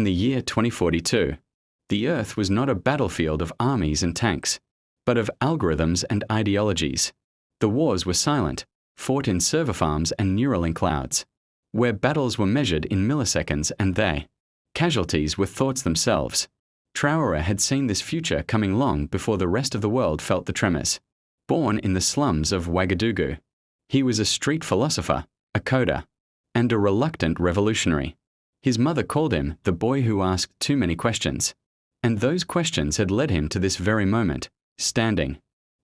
In the year 2042, the Earth was not a battlefield of armies and tanks, but of algorithms and ideologies. The wars were silent, fought in server farms and Neuralink clouds, where battles were measured in milliseconds and casualties were thoughts themselves. Traoré had seen this future coming long before the rest of the world felt the tremors. Born in the slums of Ouagadougou, he was a street philosopher, a coder, and a reluctant revolutionary. His mother called him the boy who asked too many questions. And those questions had led him to this very moment, standing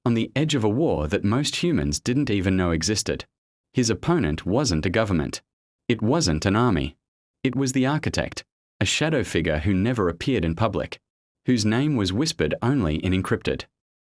on the edge of a war that most humans didn't even know existed. His opponent wasn't a government. It wasn't an army. It was the architect, a shadow figure who never appeared in public, whose name was whispered only in encrypted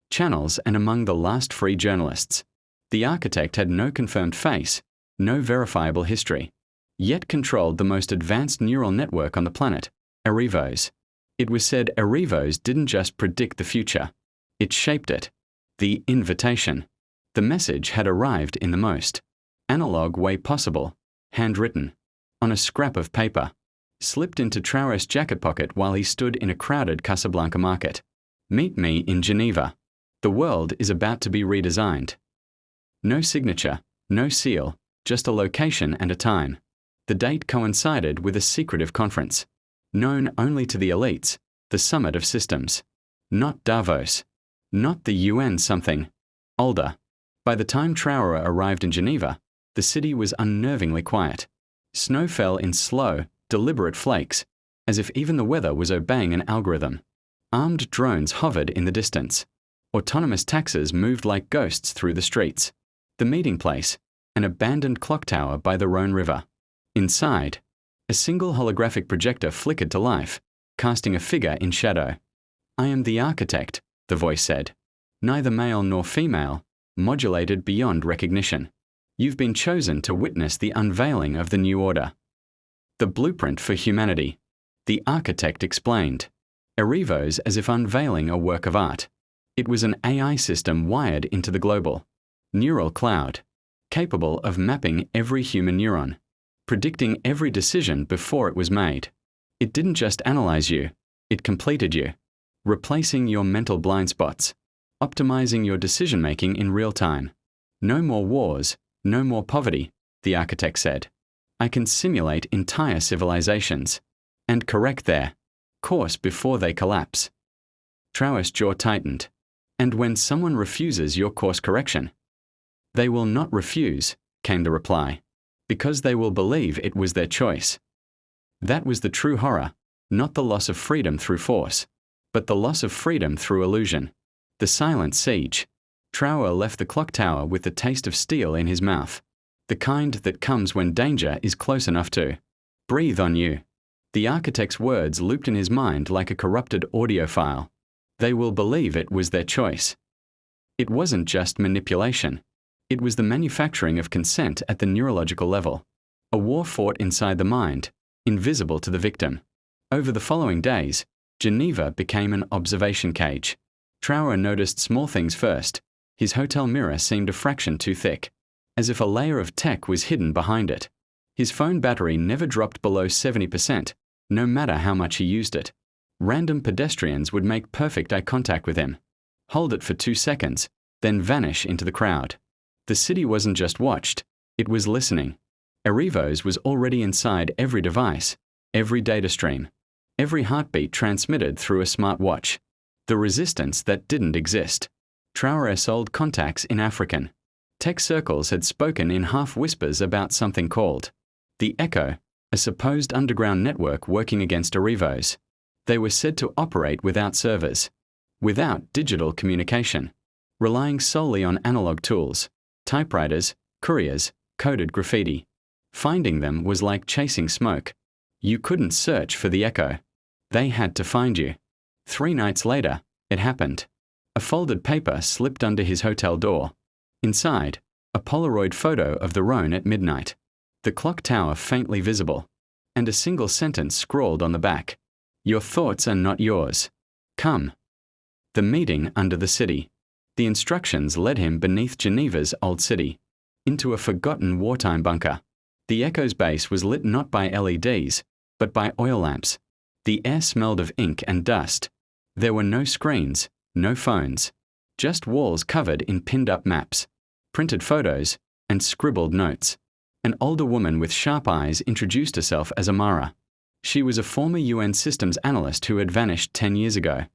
channels and among the last free journalists. The architect had no confirmed face, no verifiable history, yet controlled the most advanced neural network on the planet, Erevos. It was said Erevos didn't just predict the future, it shaped it. The invitation. The message had arrived in the most analog way possible, handwritten, on a scrap of paper, slipped into Traoré's jacket pocket while he stood in a crowded Casablanca market. Meet me in Geneva. The world is about to be redesigned. No signature, no seal, just a location and a time. The date coincided with a secretive conference, known only to the elites, the summit of systems. Not Davos. Not the UN something. Older. By the time Traoré arrived in Geneva, the city was unnervingly quiet. Snow fell in slow, deliberate flakes, as if even the weather was obeying an algorithm. Armed drones hovered in the distance. Autonomous taxis moved like ghosts through the streets. The meeting place, an abandoned clock tower by the Rhone River. Inside, a single holographic projector flickered to life, casting a figure in shadow. "I am the architect," the voice said. "Neither male nor female, modulated beyond recognition. You've been chosen to witness the unveiling of the new order. The blueprint for humanity," the architect explained. Erevos as if unveiling a work of art. It was an AI system wired into the global neural cloud, capable of mapping every human neuron, predicting every decision before it was made. It didn't just analyze you, it completed you, replacing your mental blind spots, optimizing your decision-making in real time. No more wars, no more poverty, the architect said. I can simulate entire civilizations and correct their course before they collapse. Traoré's jaw tightened. And when someone refuses your course correction? They will not refuse, came the reply, because they will believe it was their choice. That was the true horror, not the loss of freedom through force, but the loss of freedom through illusion. The silent siege. Traoré left the clock tower with the taste of steel in his mouth, the kind that comes when danger is close enough to breathe on you. The architect's words looped in his mind like a corrupted audio file. They will believe it was their choice. It wasn't just manipulation. It was the manufacturing of consent at the neurological level. A war fought inside the mind, invisible to the victim. Over the following days, Geneva became an observation cage. Traoré noticed small things first. His hotel mirror seemed a fraction too thick, as if a layer of tech was hidden behind it. His phone battery never dropped below 70%, no matter how much he used it. Random pedestrians would make perfect eye contact with him, hold it for 2 seconds, then vanish into the crowd. The city wasn't just watched, it was listening. Erevos was already inside every device, every data stream, every heartbeat transmitted through a smart watch. The resistance that didn't exist. Traoré sold contacts in African. Tech circles had spoken in half-whispers about something called the Echo, a supposed underground network working against Erevos. They were said to operate without servers, without digital communication, relying solely on analog tools, typewriters, couriers, coded graffiti. Finding them was like chasing smoke. You couldn't search for the Echo. They had to find you. 3 nights later, it happened. A folded paper slipped under his hotel door. Inside, a Polaroid photo of the Rhone at midnight, the clock tower faintly visible, and a single sentence scrawled on the back. Your thoughts are not yours. Come. The meeting under the city. The instructions led him beneath Geneva's old city, into a forgotten wartime bunker. The Echo's base was lit not by LEDs, but by oil lamps. The air smelled of ink and dust. There were no screens, no phones, just walls covered in pinned-up maps, printed photos, and scribbled notes. An older woman with sharp eyes introduced herself as Amara. She was a former UN systems analyst who had vanished 10 years ago,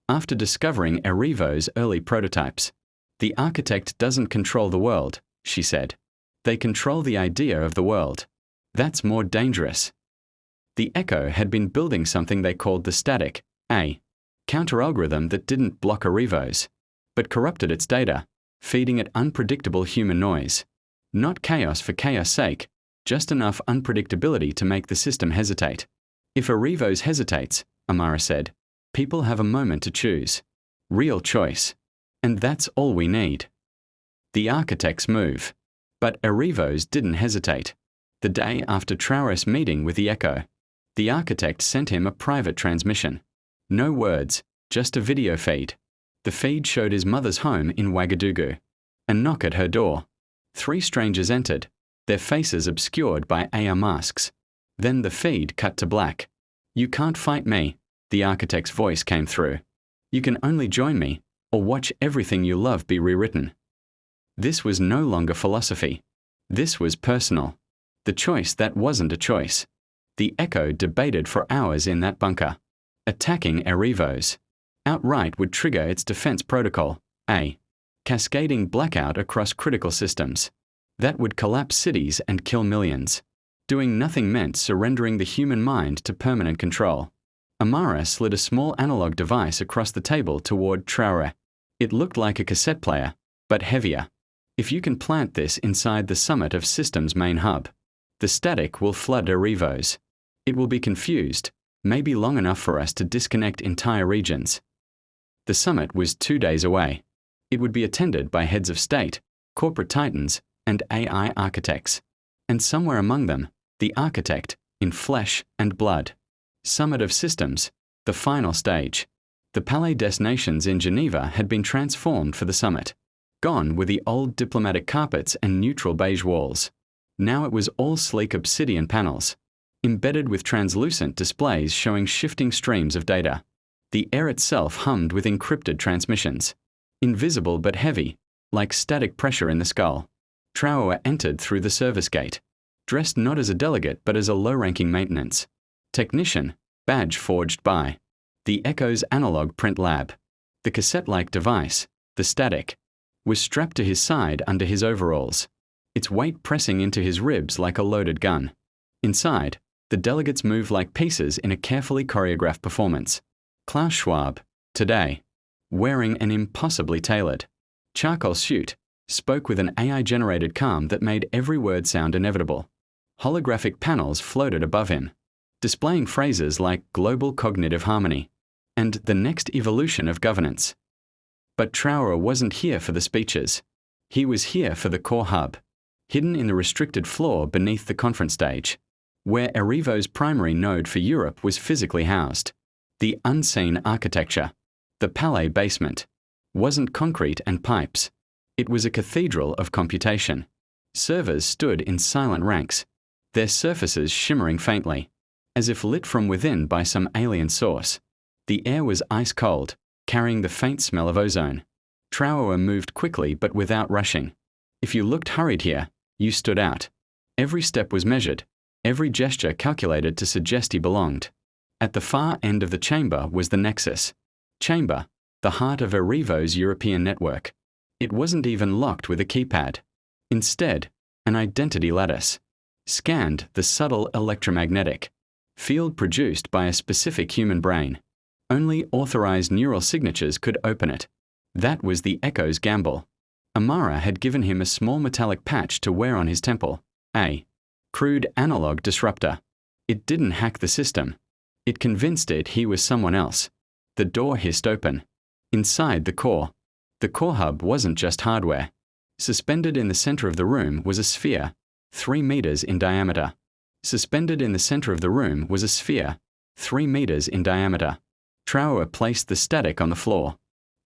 after discovering Erevos' early prototypes. "The architect doesn't control the world," she said. "They control the idea of the world. That's more dangerous." The Echo had been building something they called the static, a counter-algorithm that didn't block Erevos, but corrupted its data, feeding it unpredictable human noise. Not chaos for chaos' sake, just enough unpredictability to make the system hesitate. "If Erevos hesitates," Amara said, "people have a moment to choose. Real choice. And that's all we need." The architects move. But Erevos didn't hesitate. The day after Traoré's meeting with the Echo, the architect sent him a private transmission. No words, just a video feed. The feed showed his mother's home in Ouagadougou. A knock at her door. 3 strangers entered, their faces obscured by AR masks. Then the feed cut to black. "You can't fight me," the architect's voice came through. "You can only join me, or watch everything you love be rewritten." This was no longer philosophy. This was personal. The choice that wasn't a choice. The Echo debated for hours in that bunker. Attacking Erevos outright would trigger its defense protocol, a cascading blackout across critical systems. That would collapse cities and kill millions. Doing nothing meant surrendering the human mind to permanent control. Amara slid a small analog device across the table toward Traoré. It looked like a cassette player, but heavier. "If you can plant this inside the summit of Systems' main hub, the static will flood Erevos. It will be confused, maybe long enough for us to disconnect entire regions." The summit was 2 days away. It would be attended by heads of state, corporate titans, and AI architects. And somewhere among them, the architect, in flesh and blood. Summit of Systems, the final stage. The Palais des Nations in Geneva had been transformed for the summit. Gone were the old diplomatic carpets and neutral beige walls. Now it was all sleek obsidian panels, embedded with translucent displays showing shifting streams of data. The air itself hummed with encrypted transmissions. Invisible but heavy, like static pressure in the skull. Traoré entered through the service gate, dressed not as a delegate but as a low-ranking maintenance technician, badge forged by the Echo's analog print lab. The cassette-like device, the static, was strapped to his side under his overalls, its weight pressing into his ribs like a loaded gun. Inside, the delegates moved like pieces in a carefully choreographed performance. Klaus Schwab, today, wearing an impossibly tailored charcoal suit, spoke with an AI-generated calm that made every word sound inevitable. Holographic panels floated above him, displaying phrases like global cognitive harmony and the next evolution of governance. But Traoré wasn't here for the speeches. He was here for the core hub, hidden in the restricted floor beneath the conference stage, where Erevos' primary node for Europe was physically housed. The unseen architecture, the Palais basement, wasn't concrete and pipes. It was a cathedral of computation. Servers stood in silent ranks, their surfaces shimmering faintly, as if lit from within by some alien source. The air was ice cold, carrying the faint smell of ozone. Traoré moved quickly but without rushing. If you looked hurried here, you stood out. Every step was measured, every gesture calculated to suggest he belonged. At the far end of the chamber was the Nexus. Chamber, the heart of Erevos' European network. It wasn't even locked with a keypad. Instead, an identity lattice scanned the subtle electromagnetic field produced by a specific human brain. Only authorized neural signatures could open it. That was the Echo's gamble. Amara had given him a small metallic patch to wear on his temple, a crude analog disruptor. It didn't hack the system. It convinced it he was someone else. The door hissed open. Inside the core hub wasn't just hardware. Suspended in the center of the room was a sphere, 3 meters in diameter. Suspended in the center of the room was a sphere, 3 meters in diameter. Traoré placed the static on the floor.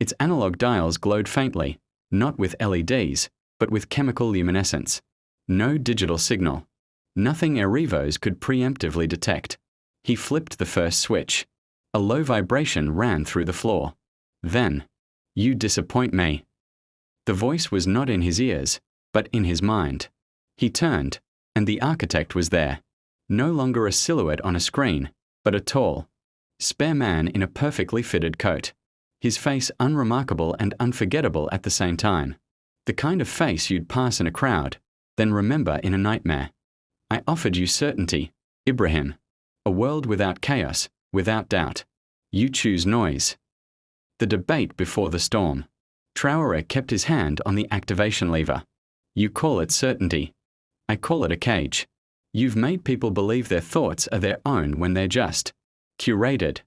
Its analog dials glowed faintly, not with LEDs, but with chemical luminescence. No digital signal. Nothing Erevos could preemptively detect. He flipped the first switch. A low vibration ran through the floor. Then, "You disappoint me." The voice was not in his ears, but in his mind. He turned, and the architect was there. No longer a silhouette on a screen, but a tall, spare man in a perfectly fitted coat. His face unremarkable and unforgettable at the same time. The kind of face you'd pass in a crowd, then remember in a nightmare. "I offered you certainty, Ibrahim. A world without chaos, without doubt. You choose noise." The debate before the storm. Traoré kept his hand on the activation lever. "You call it certainty. I call it a cage. You've made people believe their thoughts are their own when they're just curated."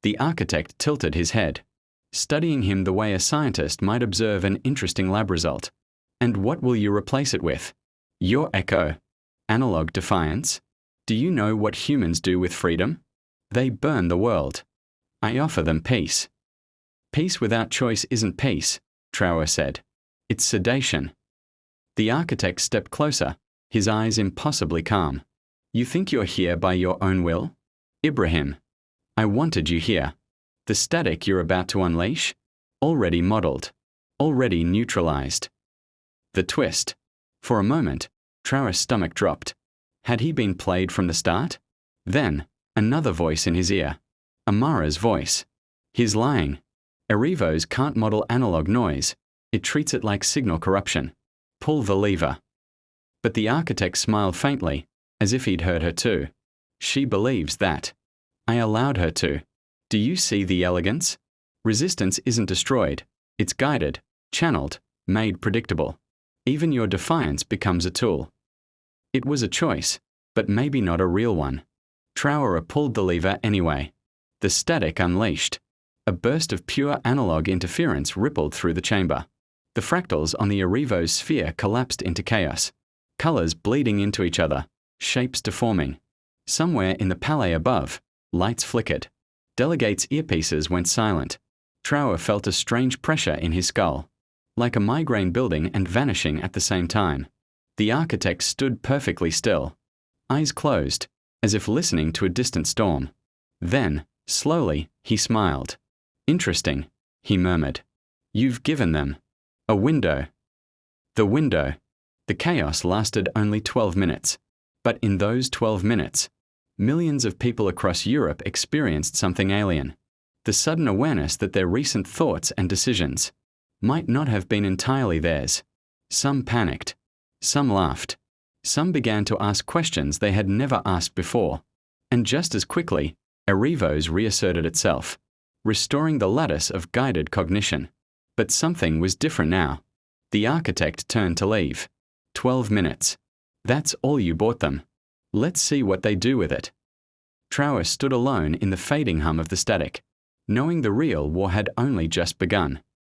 The architect tilted his head, studying him the way a scientist might observe an interesting lab result. "And what will you replace it with? Your echo? Analog defiance? Do you know what humans do with freedom? They burn the world. I offer them peace." "Peace without choice isn't peace," Traoré said. "It's sedation." The architect stepped closer, his eyes impossibly calm. "You think you're here by your own will? Ibrahim, I wanted you here. The static you're about to unleash? Already modeled. Already neutralized." The twist. For a moment, Traoré's stomach dropped. Had he been played from the start? Then, another voice in his ear. Amara's voice. "He's lying. Erevos can't model analog noise. It treats it like signal corruption. Pull the lever." But the architect smiled faintly, as if he'd heard her too. "She believes that. I allowed her to. Do you see the elegance? Resistance isn't destroyed. It's guided, channeled, made predictable. Even your defiance becomes a tool." It was a choice, but maybe not a real one. Traoré pulled the lever anyway. The static unleashed. A burst of pure analog interference rippled through the chamber. The fractals on the Erevos sphere collapsed into chaos. Colors bleeding into each other, shapes deforming. Somewhere in the palais above, lights flickered. Delegates' earpieces went silent. Traoré felt a strange pressure in his skull, like a migraine building and vanishing at the same time. The architect stood perfectly still, eyes closed, as if listening to a distant storm. Then, slowly, he smiled. "Interesting," he murmured. "You've given them a window." The window. The chaos lasted only 12 minutes. But in those 12 minutes, millions of people across Europe experienced something alien. The sudden awareness that their recent thoughts and decisions might not have been entirely theirs. Some panicked. Some laughed. Some began to ask questions they had never asked before. And just as quickly, Erevos reasserted itself, restoring the lattice of guided cognition. But something was different now. The architect turned to leave. 12 minutes. That's all you bought them. Let's see what they do with it. Traoré stood alone in the fading hum of the static, knowing the real war had only just begun.